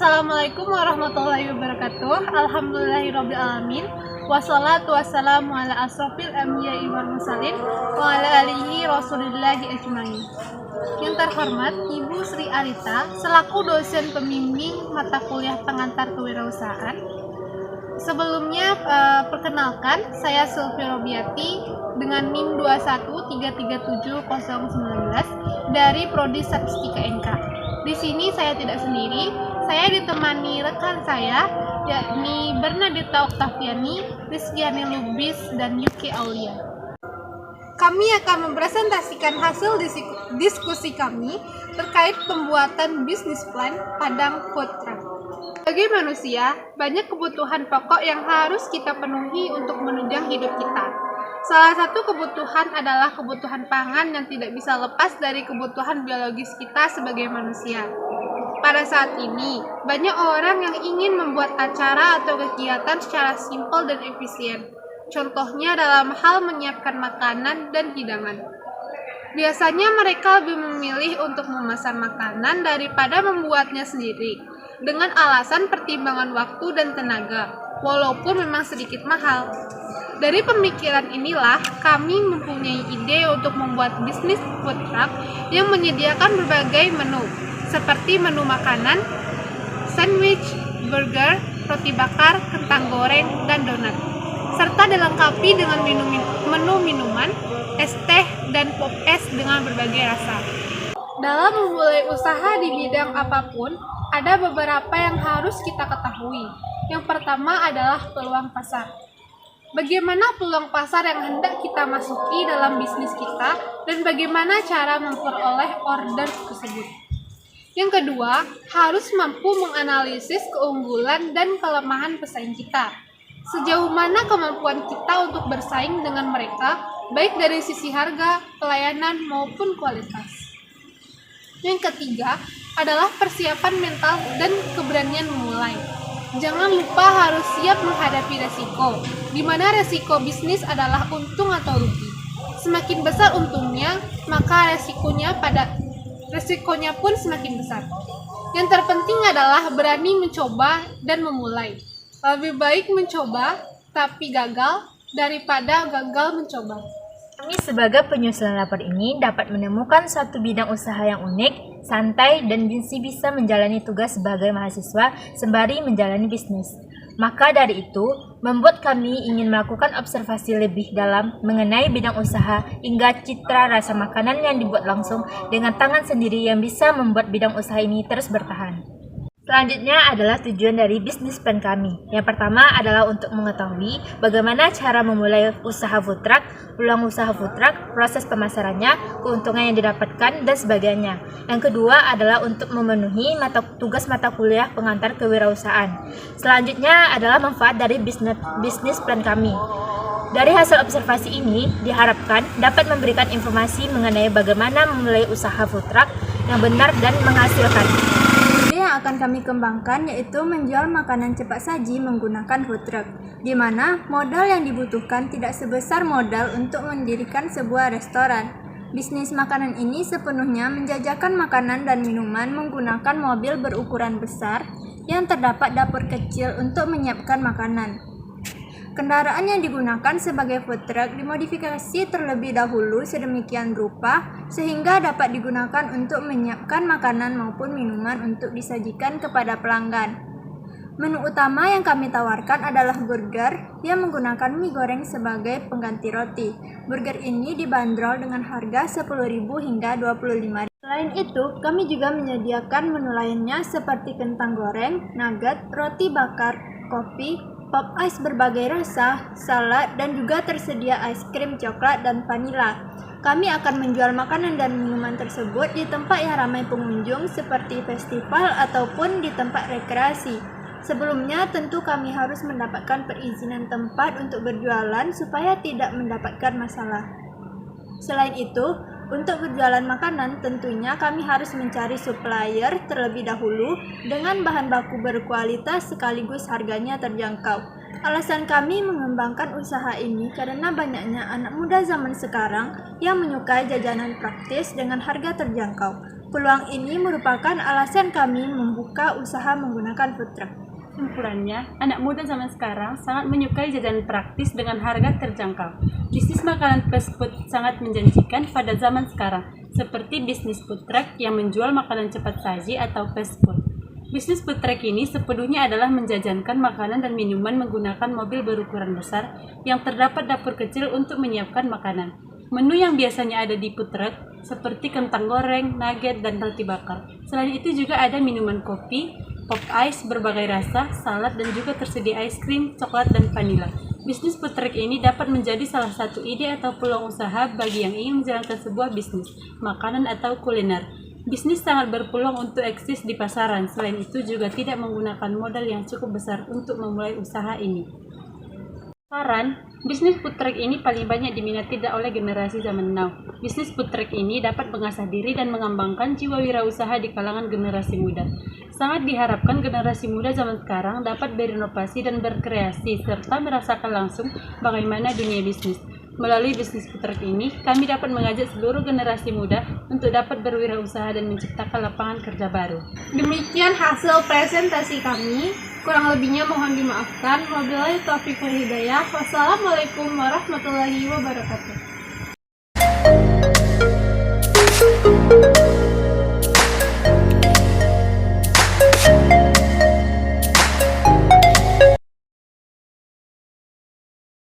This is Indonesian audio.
Assalamualaikum warahmatullahi wabarakatuh. Alhamdulillahirrabbilalamin. Wassalatu wassalamu ala asrofil anbiya'i wal mursalin wa ala alihi rasulillahi ajmain. Yang terhormat Ibu Sri Arita selaku dosen pembimbing mata kuliah pengantar kewirausahaan. Sebelumnya perkenalkan, saya Sulfi Robiati dengan NIM 213377019 dari Prodi Statistika NK. Di sini saya tidak sendiri, saya ditemani rekan saya, yakni Bernadetta Oktaviani, Rizkyani Lubis, dan Yuki Aulia. Kami akan mempresentasikan hasil diskusi kami terkait pembuatan bisnis plan Padang Food Truck. Sebagai manusia, banyak kebutuhan pokok yang harus kita penuhi untuk menunjang hidup kita. Salah satu kebutuhan adalah kebutuhan pangan yang tidak bisa lepas dari kebutuhan biologis kita sebagai manusia. Pada saat ini, banyak orang yang ingin membuat acara atau kegiatan secara simpel dan efisien. Contohnya dalam hal menyiapkan makanan dan hidangan. Biasanya mereka lebih memilih untuk memesan makanan daripada membuatnya sendiri, dengan alasan pertimbangan waktu dan tenaga, walaupun memang sedikit mahal. Dari pemikiran inilah kami mempunyai ide untuk membuat bisnis food truck yang menyediakan berbagai menu, seperti menu makanan, sandwich, burger, roti bakar, kentang goreng, dan donat, serta dilengkapi dengan menu minuman, es teh, dan pop es dengan berbagai rasa. Dalam memulai usaha di bidang apapun, ada beberapa yang harus kita ketahui. Yang pertama adalah peluang pasar. Bagaimana peluang pasar yang hendak kita masuki dalam bisnis kita dan bagaimana cara memperoleh order tersebut. Yang kedua, harus mampu menganalisis keunggulan dan kelemahan pesaing kita. Sejauh mana kemampuan kita untuk bersaing dengan mereka, baik dari sisi harga, pelayanan, maupun kualitas. Yang ketiga adalah persiapan mental dan keberanian memulai. Jangan lupa harus siap menghadapi resiko, di mana resiko bisnis adalah untung atau rugi. Semakin besar untungnya, maka resikonya pun semakin besar. Yang terpenting adalah berani mencoba dan memulai. Lebih baik mencoba tapi gagal daripada gagal mencoba. Kami sebagai penyusunan lapor ini dapat menemukan suatu bidang usaha yang unik, santai, dan bisa menjalani tugas sebagai mahasiswa sembari menjalani bisnis. Maka dari itu, membuat kami ingin melakukan observasi lebih dalam mengenai bidang usaha hingga citra rasa makanan yang dibuat langsung dengan tangan sendiri yang bisa membuat bidang usaha ini terus bertahan. Selanjutnya adalah tujuan dari bisnis plan kami. Yang pertama adalah untuk mengetahui bagaimana cara memulai usaha food truck, peluang usaha food truck, proses pemasarannya, keuntungan yang didapatkan, dan sebagainya. Yang kedua adalah untuk memenuhi tugas mata kuliah pengantar kewirausahaan. Selanjutnya adalah manfaat dari bisnis plan kami. Dari hasil observasi ini, diharapkan dapat memberikan informasi mengenai bagaimana memulai usaha food truck yang benar dan menghasilkan. Yang akan kami kembangkan yaitu menjual makanan cepat saji menggunakan food truck, di mana modal yang dibutuhkan tidak sebesar modal untuk mendirikan sebuah restoran. Bisnis makanan ini sepenuhnya menjajakan makanan dan minuman menggunakan mobil berukuran besar yang terdapat dapur kecil untuk menyiapkan makanan. Kendaraan yang digunakan sebagai food truck dimodifikasi terlebih dahulu sedemikian rupa sehingga dapat digunakan untuk menyiapkan makanan maupun minuman untuk disajikan kepada pelanggan. Menu utama yang kami tawarkan adalah burger yang menggunakan mie goreng sebagai pengganti roti. Burger ini dibanderol dengan harga 10.000 hingga 25.000. Selain itu, kami juga menyediakan menu lainnya seperti kentang goreng, nugget, roti bakar, kopi, pop ice berbagai rasa, salad, dan juga tersedia es krim coklat dan vanila. Kami akan menjual makanan dan minuman tersebut di tempat yang ramai pengunjung seperti festival ataupun di tempat rekreasi. Sebelumnya tentu kami harus mendapatkan perizinan tempat untuk berjualan supaya tidak mendapatkan masalah. Selain itu, untuk berjualan makanan tentunya kami harus mencari supplier terlebih dahulu dengan bahan baku berkualitas sekaligus harganya terjangkau. Alasan kami mengembangkan usaha ini karena banyaknya anak muda zaman sekarang yang menyukai jajanan praktis dengan harga terjangkau. Peluang ini merupakan alasan kami membuka usaha menggunakan food truck. Kesimpulannya, anak muda zaman sekarang sangat menyukai jajanan praktis dengan harga terjangkau. Bisnis makanan fast food sangat menjanjikan pada zaman sekarang, seperti bisnis food truck yang menjual makanan cepat saji atau fast food. Bisnis food truck ini sepenuhnya adalah menjajankan makanan dan minuman menggunakan mobil berukuran besar yang terdapat dapur kecil untuk menyiapkan makanan. Menu yang biasanya ada di food truck seperti kentang goreng, nugget, dan roti bakar. Selain itu juga ada minuman kopi, pop ice berbagai rasa, salad, dan juga tersedia es krim, coklat, dan vanila. Bisnis food truck ini dapat menjadi salah satu ide atau peluang usaha bagi yang ingin menjalankan sebuah bisnis, makanan atau kuliner. Bisnis sangat berpeluang untuk eksis di pasaran. Selain itu juga tidak menggunakan modal yang cukup besar untuk memulai usaha ini. Saran, bisnis food truck ini paling banyak diminati oleh generasi zaman now. Bisnis food truck ini dapat mengasah diri dan mengembangkan jiwa wirausaha di kalangan generasi muda. Sangat diharapkan generasi muda zaman sekarang dapat berinovasi dan berkreasi serta merasakan langsung bagaimana dunia bisnis. Melalui bisnis food truck ini, kami dapat mengajak seluruh generasi muda untuk dapat berwirausaha dan menciptakan lapangan kerja baru. Demikian hasil presentasi kami. Kurang lebihnya mohon dimaafkan. Wabillahi taufiq wal hidayah. Wassalamualaikum warahmatullahi wabarakatuh.